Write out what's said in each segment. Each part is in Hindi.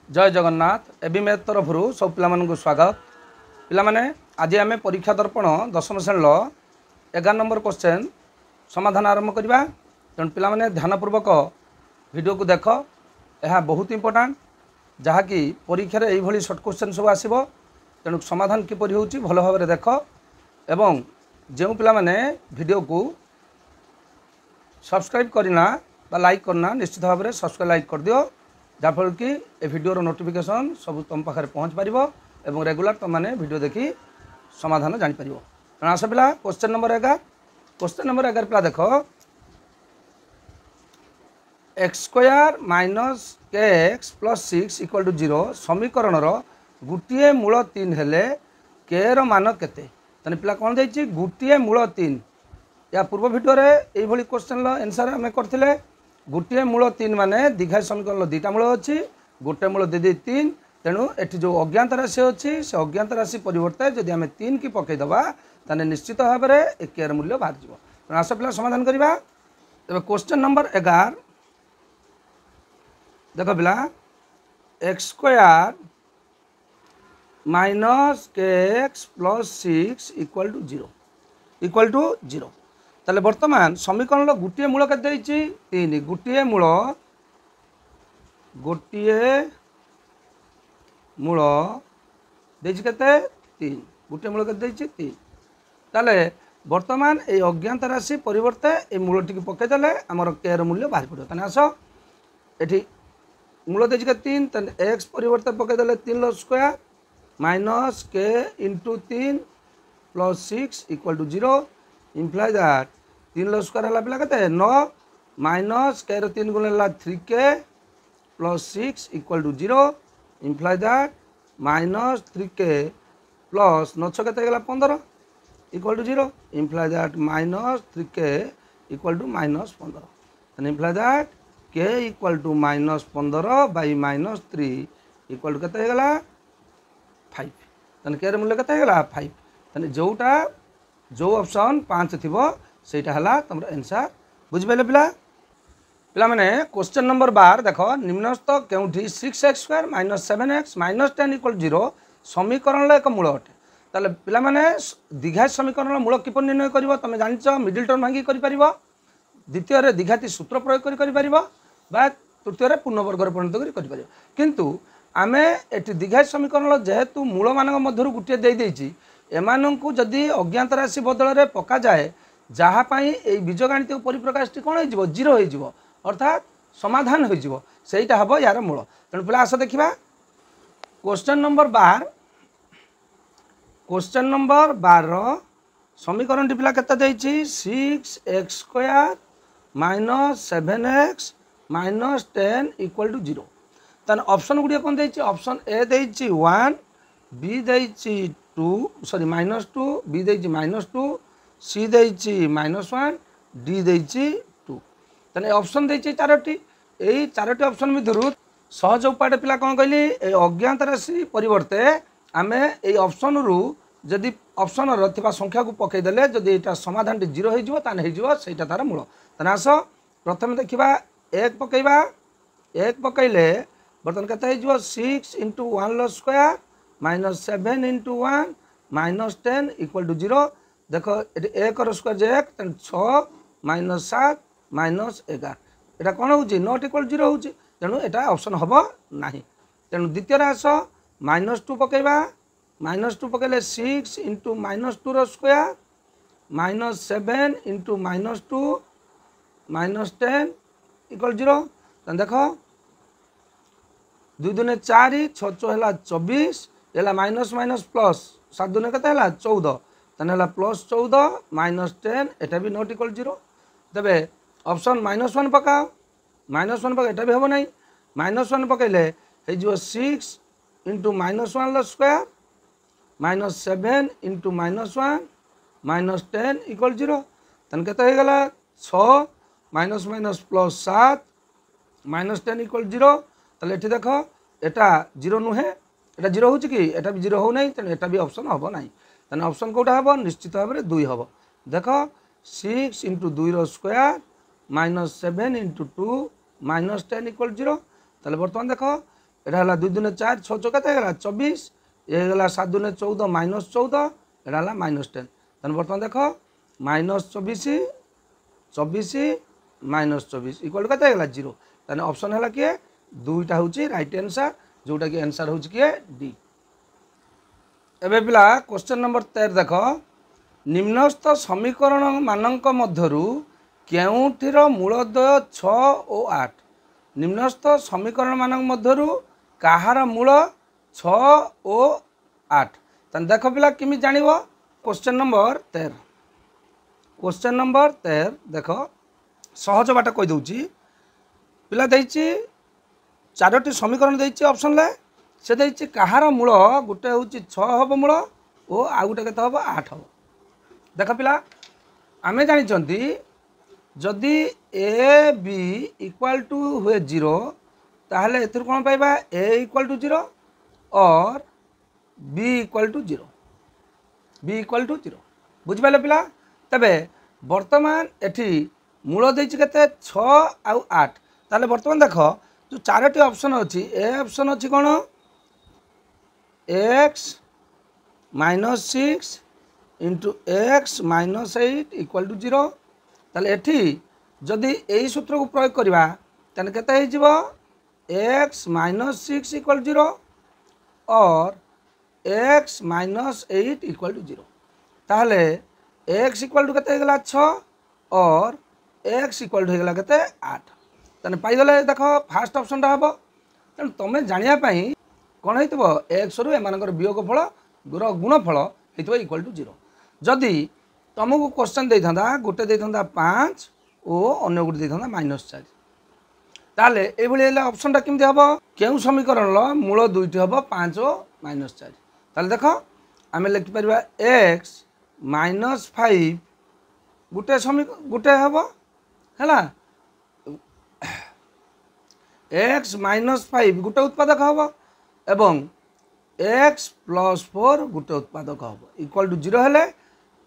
जय जगन्नाथ एबी मैथ तरफ सब पिला स्वागत पिला आज आम परीक्षा दर्पण दशम श्रेणी 11 नंबर क्वेश्चन समाधान आरंभ करवा तेणु पिला ध्यानपूर्वक वीडियो को देख यह बहुत इंपोर्टाट जहाँकि परीक्षा यही सर्ट क्वेश्चन सब आसो तेणु समाधान किपर हो भल भाव में देख एवं जो पिला वीडियो को सब्सक्राइब करना बा लाइक करना निश्चित भाव में सब्सक्राइब लाइक कर दियो जहाँफल कि ए भिडियोर नोटिफिकेशन सब तुम पाखे पहुँच पार और रेगुलर तुम मैंने वीडियो देखी समाधान जापर तेणु आस पिला क्वेश्चन नंबर 11 पिला देख एक्स स्क्वायर माइनस के एक्स प्लस 6 इक्वल टू 0 समीकरण गोटे मूल 3 हेले के मान केते तेने पिला कौन जाइए गोटे मूल 3 या पूर्व भिडियो ये क्वेश्चन आंसर आम करते गोटे मूल 3 माने दीघा समीकरण दुईटा मूल अच्छी गोटे मूल दे 3 तेणु एटी जो अज्ञात राशि अच्छी से अज्ञात राशि परिवर्ते जदि आम 3 की पकईदबा ताने निश्चित भाव में ए के मूल्य बाहर जाव तेणु आस पिला समाधान करवा तेज क्वेश्चन नंबर 11 देख पिला एक्स स्क्वायर माइनस के एक्स प्लस 6 इक्वल टू 0 ताले वर्तमान समीकरण गोटे मूल के 3 गोटे मूल केते 3 गोटे मूल के 3 ताले वर्तमान ये अज्ञात राशि परिवर्ते ये मूल टी पकईदे आमर के मूल्य बाहर पड़ो तेना आस ये मूल दे 3 तेने एक्स परिवर्ते पकईदे 3 square minus k into 3 plus 6 equal to 0 imply that 3 square है पिला के 9 माइनस के 3 गुण है 3k plus 6 equal to 0 imply that minus 3k plus 9 के 15 equal to 0 imply that minus 3k equal to minus 15 imply that k equal to minus 15 by minus 3 equal to के 5 तेने के मूल्य के 5 तेने जोटा जो ऑप्शन 5 थी सेटा है तुम आंसर बुझिपारे पिला पिला माने क्वेश्चन नंबर 12 देख निम्नस्थ केउठी 6x square minus 7x minus 10 equal 0 समीकरण एक मूल अटे ताले पिला माने द्विघात समीकरण मूल किपर निर्णय करिवो तमे जानिछ मिडिल टर्म भांगी करि परिवो द्वितीय रे द्विघाती सूत्र प्रयोग करि परिवो बा तृतीय रे पूर्णवर्गर परिणत करि परिवो किंतु आमे एटी द्विघात समीकरण जेहेतु मूल मानक मध्यरु गुटिए देई देइछि एमानंकु जदि अज्ञात राशि बदल रे पका जाए जहाँपाई ये बीजगणित परिप्रकाशटी कौन हो जीरो हो अर्थात समाधान हो सहीटा हम यार मूल तेणु पिला आस देखा क्वेश्चन नंबर 12 समीकरण पिला के 6x square minus 7x minus 10 equal to 0 तेन ऑप्शन गुड़िया कौन देती ऑप्शन ए देती 1 बी देती 2 सॉरी माइनस 2 बी देती माइनस 2 सी देती -1 डी देती 2 तेने ऑप्शन देती 4टी यही 4टी ऑप्शन मध्य सहज उपाय पिला कौन कहली अज्ञात राशि परिवर्ते आम ये ऑप्शन रु जदि ऑप्शन रहा संख्या को पकईदे जदि यहाँ समाधान टी 0 होटा तार मूल तेना आस प्रथम देखा 1 पकईवा 1 पकईले बर्तमान के 6 into 1 square minus 7 into 1 minus 10 equal to 0 देख ये 1 स्क्वायर जे 1 6 माइनस 7 माइनस 11 यहाँ कौन हो नॉट इक्वल 0 हो तेणु यहाँ ऑप्शन हम ना तेणु द्वितीय आस -2 पकईवा -2 पकईले 6 into -2 square minus 7 into -2 minus 10 equal 0 देख 2 दूने 4 6 है 24 है माइनस माइनस प्लस 7 दूने के 14 तेने प्लस 14 माइनस 10 एटा भी नॉट इक्वल 0 तेरे ऑप्शन -1 पकाओ -1 पका एटा भी हम ना -1 पकईले हो 6 into -1 square minus 7 into -1 minus 10 equal 0 तेन के 6 minus minus plus 7 minus 10 equal 0 ताले एठी देख एटा 0 नुहे एटा 0 हो कि एटा भी 0 हो ना तेणु एटा भी ऑप्शन हम ना तेना ऑप्शन कौटा हम निश्चित भाव में 2 हम देख 6 into 2 square minus 7 into 2 minus 10 equal 0 ताले बर्तमान देख এটা হল 2 दूने 4 6 चौका गला 24 ये गला 7 दूने 14 -14 এটা হল -10 তাহলে বর্তমান দেখো -24 24 -24 ইকুয়াল কেতে গলা 0 তাহলে অপশন হল কি দুইটা হচ্ছে রাইট आंसर जोटा कि आंसर हूँ किए डी। एबे पिला क्वेश्चन नंबर 13 देख निम्नस्थ समीकरण मानक मध्यरु केउठिर मूलद्वय 6 और 8 निम्नस्थ समीकरण मानक मध्यरु काहार मूल 6 और 8 तन देख पिला किमि जानिबो क्वेश्चन नंबर 13 देख सहज बाट कहि दउची पिला देइची चारोटी समीकरण देइची ऑप्शन ले से देइची काहार मूल गोटे होची 6 हबो मूल ओ आ गोटे केते हबो 8 हबो देख पिला आमे जानि चंती जदि ए बी इक्वल टू हुए 0 ताहले एथुर कोन पाइबा ए इक्वल टू 0 और बी इक्वल टू 0 बुझ पाइले पिला तबे वर्तमान एठी मूल देइची केते 6 आ 8 ताहले वर्तमान देखो जो चारोटी ऑप्शन अच्छी ए ऑप्शन अच्छी कौन x -6 into x -8 equal to 0 ताले एठी जदि यही सूत्र को प्रयोग करवा ताने केते हे जिवो x -6 इक्वल 0 और x -8 इक्वल टू 0 ताहले x इक्वल टू केते गला 6 और x इक्वल टू गला केते 8 ताने पाइगले देख फास्ट ऑप्शन टा हम तेणु तुम जानापी कौन हो एक्स रु एम वियोगफल गुणफल हो इक्वल टू 0 जदि तुमको क्वेश्चन दे था गोटे दे था 5 और अन्य गोटे दे था -4 ताले ये ऑप्शन टा केमती हम क्यों समीकरण मूल दुईटी हम 5 और -4 ताले देख आम लिखिपर एक्स -5 गोटे हम है x -5 गोटे उत्पादक हम एवं x +4 गोटे उत्पादक हम इक्वल टू 0 हेले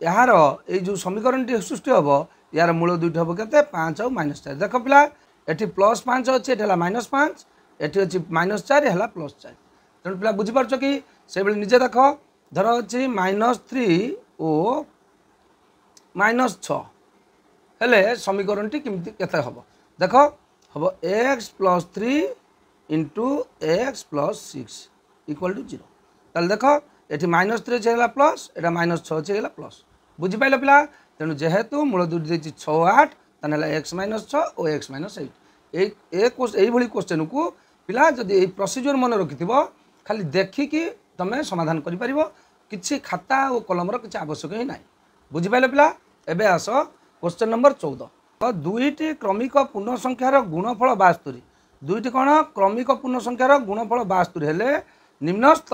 यार ये जो समीकरण टी सृष्टि हम यार मूल दुईट हम के 5 और -4 देख पिला एटी +5 अच्छे एटी -5 एटी अच्छी -4 है +4 तेणु पिला बुझीपार कि से निजे देख धर अच्छी -3 और -6 हेले समीकरण टी केमती केते हम देख हम x +3 into x +6 equal to 0 ताल देख ये -3 अच्छे प्लस एटा -6 अच्छे प्लस बुझीपाल पिला तेणु जेहेतु मूल दुईटी देती 6 8 ताने x -6 और x -8 यही क्वेश्चन को पिला जदि ये प्रोसीजर मन रखि खाली देखिकी तुम समाधान कर किसी खाता और कलम किसी आवश्यक ही ना बुझीपाल पिला एबे आस क्वेश्चन नंबर 14 दुईटी क्रमिक पूर्ण संख्यार गुणफल 72 दुईटी कौन क्रमिक पूर्ण संख्यार गुणफल 72 हेले निम्नस्थ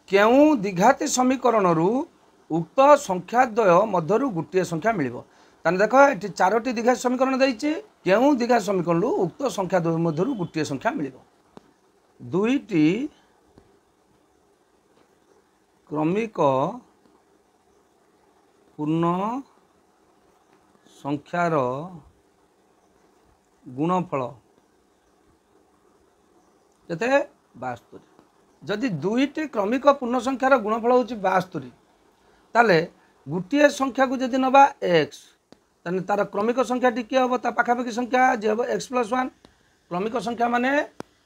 केउ द्विघाती समीकरण उक्त संख्याद्वय मध्यरु गोटे संख्या मिलिबो ताने देखो ये चारोटी द्विघाती समीकरण देइछि केउ द्विघाती समीकरण उक्त संख्याद्वय मध्यरु गोटे संख्या मिलिबो दुईटी क्रमिक पूर्ण संख्यार गुणफल केते 72 जदि दुईटी क्रमिक पूर्ण संख्यार गुणफल होची 72 ताले गोटे संख्या को जदि नबा x ताने तार क्रमिक संख्या टी के हम पाखापाखि संख्या जे हम x +1 क्रमिक संख्या माने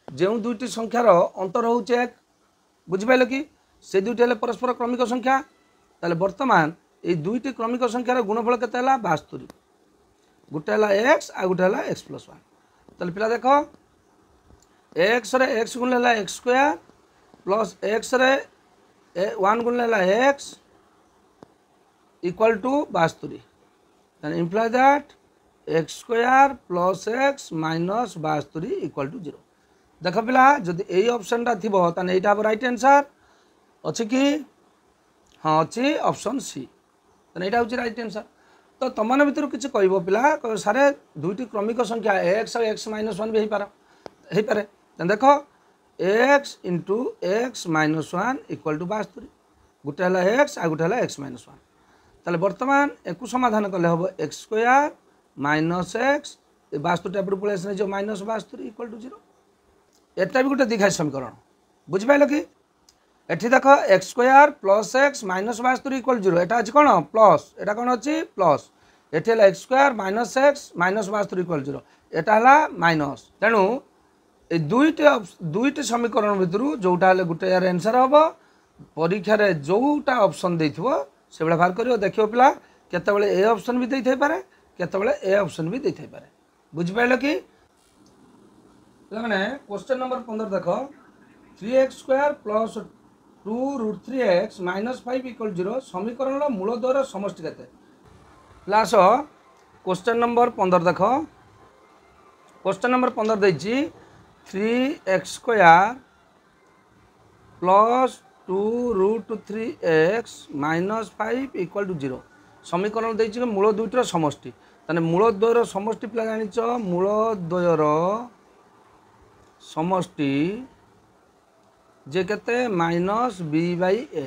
जो दुईटी संख्यार अंतर होचे 1 बुझिपाइल कि से दुईटी हेले परस्पर क्रमिक संख्या ताले वर्तमान ये दुईटी क्रमिक संख्यार गुणफल केते हला 72 गोटे है x आ गोटे है x +1 ताले पिला देख x रे x गुण है x स्क्वायर प्लस x रे 1 गुण है x equal to 72 then imply that x square plus x minus 72 equal to 0 देख पिला जदि यही ऑप्शन टा थिबो ताने एटा राइट आंसर अछि कि हाँ अच्छी ऑप्शन सी ताने एटा होची राइट आंसर तो तुम मान भर किसी कह पिला सारे दुईटी क्रमिक संख्या x और x -1 भी हो पारे देख x into x -1 equal to 72 गोटे है x आ गोटे है x -1 ताले वर्तमान एक समाधान कले हम x स्क्वायर -x 72 टाइप पलि जो -72 इक्वल टू 0 एटा भी गोटे द्विघात समीकरण बुझिपाल कि एठी देख x square plus x minus 72 equal 0 एटा अछि कोन प्लस एटा कोन अछि प्लस एठी हला x square minus x minus 72 equal 0 एटा हला माइनस तेणु ए दुईटी समीकरण भितर जोटा हले गोटे यार आंसर हम परीक्षा रे जोटा ऑप्शन देथिबो से बेला बाहर करियो देखियो पिला केते बेले ए ऑप्शन भी देथै पारे केते बेले ए ऑप्शन भी देथै पारे बुझि पाइलो कि माने क्वेश्चन नंबर 15 देखो 3x square plus 2 root 3x minus 5 equal 0 समीकरण मूल द्वार समष्टि केते लास क्वेश्चन नंबर 15 देखो क्वेश्चन नंबर 15 देछि 3x square plus 2 root 3x minus 5 equal to 0 समीकरण देछि मूल दुईटर समष्टि ताने मूल द्वयर समष्टि पिला जानिच मूल द्वयर समष्टि जे केते माइनस बी बाई ए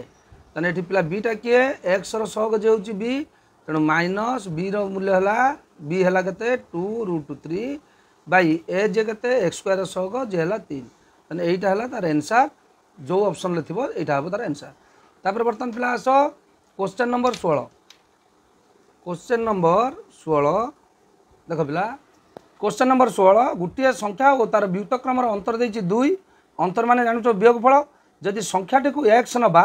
ताने एठी पिला बीटा किए एक्स रो सहग जे होची बी तेणु माइनस बी रो मूल्य हला बी हला केते 2 रूट 3 बाई ए जे केते एक्स स्क्वायर सहग जे हला 3 ताने एटा हला तार आंसर जो ऑप्शन ले थिबो एटा हबो तार आंसर तापर बर्तन पिला आसो क्वेश्चन नंबर 16 क्वेश्चन नंबर 16 देखो पिला क्वेश्चन नंबर 16 गोटे संख्या और तार व्युत्क्रम अंतर देछि 2 अंतर माने जानु वियोगफल जदि संख्याटी को x नबा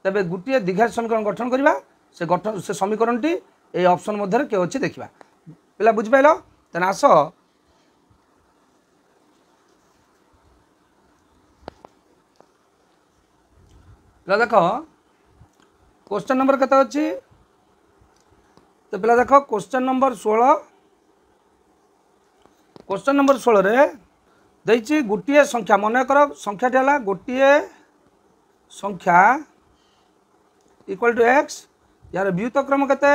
तबे गोटे द्विघात समीकरण गठन करबा से समीकरण टी ए ऑप्शन मध्य के अछि देखिबा पिला बुझि पाइलो तने आसो पिला देखो क्वेश्चन नंबर केते अछि तो पिला देखो क्वेश्चन नंबर 16 क्वेश्चन नंबर 16 रे देछि गोटे संख्या मन कर संख्याटी हला गोटे संख्या इक्वल टू एक्स यार व्युत्क्रम केते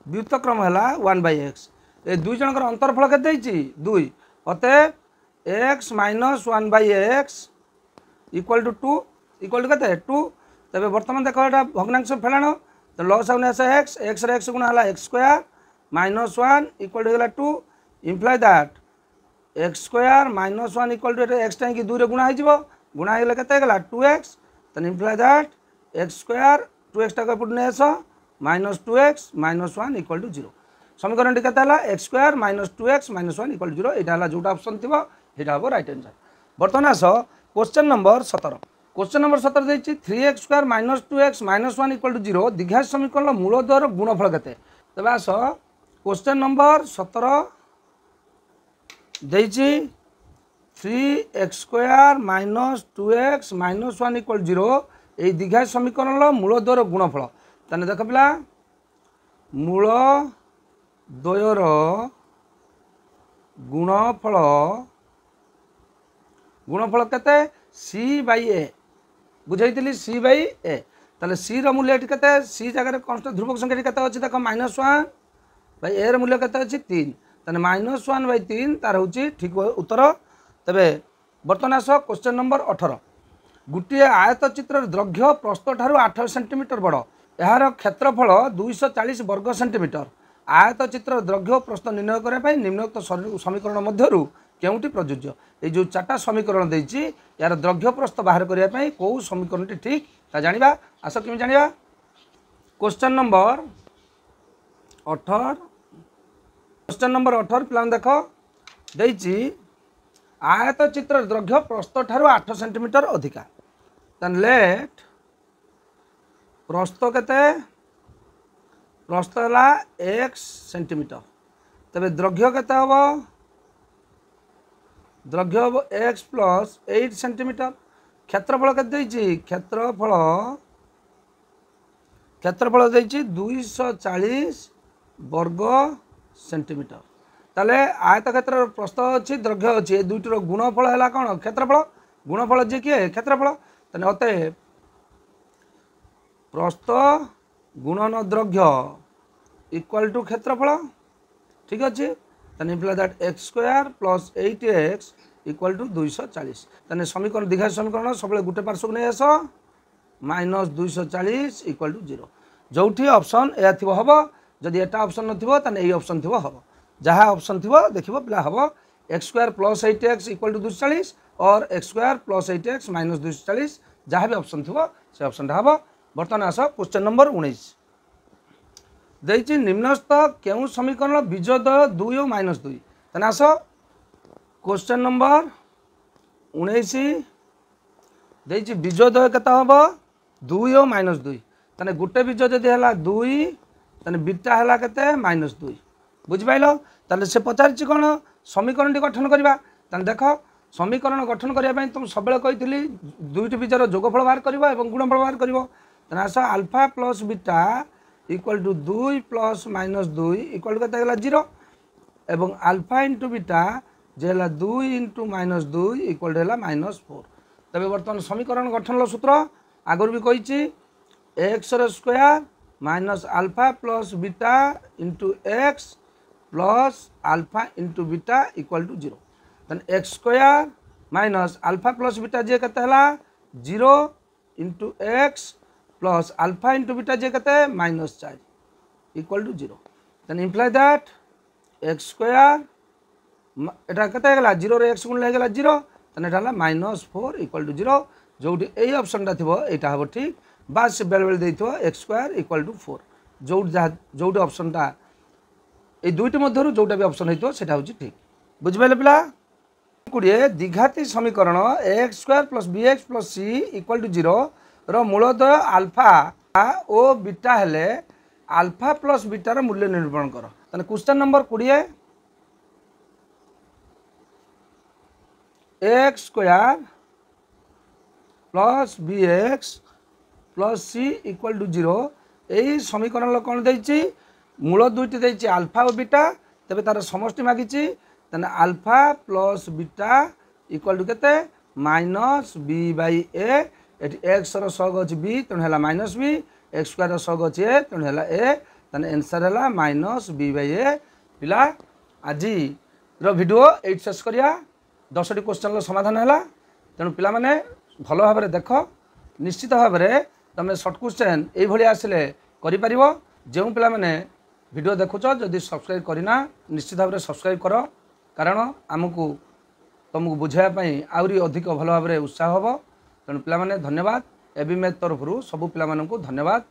व्युत्क्रम हला 1/x ए दुई जनकर अंतरफल केते देछि 2 अतः x minus 1/x equal to 2 equal to केते 2 तबे वर्तमान देखो एटा भग्नांश फेलानो तो लॉस आउने आसे x रे x गुणा हला x square minus 1 equal to हला 2 imply that x square minus 1 equal to x time की 2 रे गुणा हो जिवो गुणा हेले केते गेला 2x तन imply that x square 2x टाका पुट ने आसो minus 2x minus 1 equal to 0 समीकरण टी केते हला x square minus 2x minus 1 equal to 0 एटा हला जोटा ऑप्शन थिबो एटा हबो राइट आंसर बर्तमान आसो क्वेश्चन नंबर 17 क्वेश्चन नंबर 17 देछि 3x square minus 2x minus 1 equal to 0 द्विघात समीकरण मूल द्वार गुणफल केते तबे आसो क्वेश्चन नंबर 17 देछि 3x square minus 2x minus 1 equal 0 ए द्विघात समीकरण मूल द्वार गुणफल ताने देख पिला मूल द्वयर गुणफल गुणफल केते c by a बुझाइतली c by a ताले c रो मूल्य केते c जगह रे कांस्टेंट ध्रुवक संख्या केते अछि देखो -1 बाई a रो मूल्य केते अछि 3 ताने -1/3 तार होची ठीक उत्तर तबे बर्तमान आस क्वेश्चन नंबर 18 गोटे आयतचित्र दैर्घ्य प्रस्थ ठारू 8 सेंटीमीटर बड़ यार क्षेत्रफल 240 वर्ग सेंटीमीटर आयतचित्र दैर्घ्य प्रस्थ निर्णय करने निम्नोक्त समीकरण मध्यरु केउटी प्रযোज्य ये जो चार्टा समीकरण देछि यार दैर्घ्य प्रस्थ बाहर करने कौ समीकरण ठीक ता जानिबा आस केमि जानिबा question number 18 question number 18 plan देखो देछि आयतचित्र दैर्घ्य प्रस्थ ठारू 8 सेंटीमीटर अधिका तन लेट प्रस्थ केते प्रस्थ हला x सेंटीमीटर तबे दैर्घ्य केते हबो दैर्घ्य हबो x प्लस 8 सेंटीमीटर क्षेत्रफल केते देछि क्षेत्रफल देछि 240 वर्ग सेंटीमीटर ताले आयत क्षेत्र प्रस्थ अछि दैर्घ्य अछि ए दुइटर गुणफल हला कोन क्षेत्रफल गुणफल जे कि क्षेत्रफल तने अते प्रस्थ गुणन दैर्घ्य इक्वल टू क्षेत्रफल ठीक अछि तने imply that x square plus 8x equal to 240 तने समीकरण द्विघात समीकरण सबले गुटे पार्श्व नै आसो माइनस 240 इक्वल टू 0 जोठी ऑप्शन ए थिबो हबो जदि एटा ऑप्शन नथिबो तने ए ऑप्शन थिबो हबो जहाँ ऑप्शन थिबो देखिबो पिला हबो x square plus 8x equal to 240 और x square plus 8x minus 240 जहाँ भी ऑप्शन थी से ऑप्शन हम। बर्तमान आस क्वेश्चन नंबर 19 देती निम्नस्थ केउ समीकरण बीजोदय 2 और -2 तेना आस क्वेश्चन नंबर 19 देती बीजोदय केते हम 2 और -2 तने गोटे बीज जदि है 2 तने बीटा है केते -2 बुझिपाइल ताले से पचार कौन समीकरण गठन करवा ताले देख समीकरण गठन करने तुम सब कही दुईट बीजर जोगफल बाहर कर गुणफल बाहर कर आस alpha plus beta equal to 2 plus -2 equal to के 0 एवं आल्फा इंटू बीटा जे है 2 इंटू -2 इक्वल टू है -4 तबे बर्तमान समीकरण गठन सूत्र आगर भी कही X square minus alpha plus beta into X plus alpha into beta equal to 0 then X square minus alpha plus beta जे केते हला 0 into X plus alpha into beta जे केते -4 equal to 0 then imply that X square एटा केते हला 0 रे एक्स गुण लागला 0 देन एटा हला -4 इक्वल टू 0 जोटी ए ऑप्शनटा थिबो एटा हबो ठीक बास बेले बेले देइथो एक्स स्क्वायर इक्वल टू 4 जोटी ऑप्शनटा ए दुईटी मध्यरु जोटा भी ऑप्शन होइतो सेटा होची ठीक बुझिबेले पिला 20 द्विघाती समीकरण X square plus B X plus C equal to 0 रो मूलदय अल्फा ओ बीटा हेले अल्फा प्लस बीटार मूल्य निरूपण कर तने question number 20 X square plus B X plus C equal to 0 यही समीकरण कौन देती मूल दुईटी देती आल्फा और बीटा तेरे तार समष्टि मागिची तेना alpha plus beta equal to केते माइनस बी बाई ए एक्स रग अच्छी बी तेणु है माइनस बी एक्स स्क्वायर रग अच्छी ए तेणु है ए तेना एनसर है माइनस बी बाई ए पिला आज भिडियो ये शेष करिया 10टी क्वेश्चन समाधान है तेणु पिला माने भल भाव देख निश्चित भाव में तुम सर्ट क्वेश्चन ये आसिले कर जो पिला माने वीडियो देखुच जदि सब्सक्राइब करना निश्चित भाव में सब्सक्राइब कर कारण आमको तुमको बुझाई आहरी अधिक भल भाव उत्साह हम तेणु पिला माने धन्यवाद एबी मैथ तरफ सबू पिला धन्यवाद।